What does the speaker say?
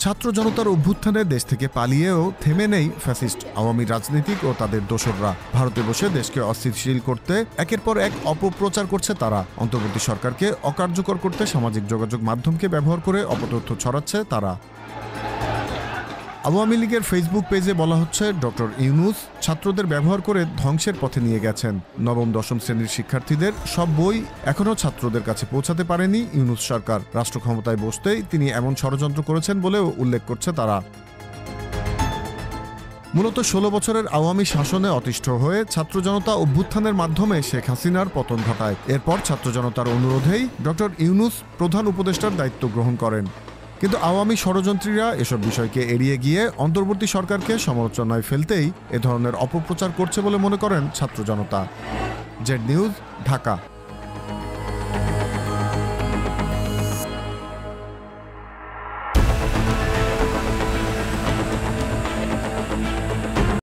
ছাত্র জনতার অভ্যুত্থানে দেশ থেকে পালিয়েও থেমে নেই ফ্যাসিস্ট আওয়ামী রাজনীতিক ও তাদের দোসররা। ভারতে বসে দেশকে অস্থিতিশীল করতে একের পর এক অপপ্রচার করছে তারা। অন্তর্বর্তী সরকারকে অকার্যকর করতে সামাজিক যোগাযোগ মাধ্যমকে ব্যবহার করে অপতথ্য ছড়াচ্ছে তারা। আওয়ামী লীগের ফেসবুক পেজে বলা হচ্ছে, ডক্টর ইউনূস ছাত্রদের ব্যবহার করে ধ্বংসের পথে নিয়ে গেছেন। নবম দশম শ্রেণীর শিক্ষার্থীদের সব বই এখনও ছাত্রদের কাছে পৌঁছাতে পারেনি ইউনূস সরকার। রাষ্ট্র ক্ষমতায় বসতেই তিনি এমন ষড়যন্ত্র করেছেন বলেও উল্লেখ করছে তারা। মূলত ১৬ বছরের আওয়ামী শাসনে অতিষ্ঠ হয়ে ছাত্র জনতা অভ্যুত্থানের মাধ্যমে শেখ হাসিনার পতন ঘটায়। এরপর ছাত্র জনতার অনুরোধেই ডক্টর ইউনূস প্রধান উপদেষ্টার দায়িত্ব গ্রহণ করেন। কিন্তু আওয়ামী ষড়যন্ত্রীরা এসব বিষয়কে এড়িয়ে গিয়ে অন্তর্বর্তী সরকারকে সমালোচনায় ফেলতেই এ ধরনের অপপ্রচার করছে বলে মনে করেন ছাত্র জনতা। Z news, Dhaka.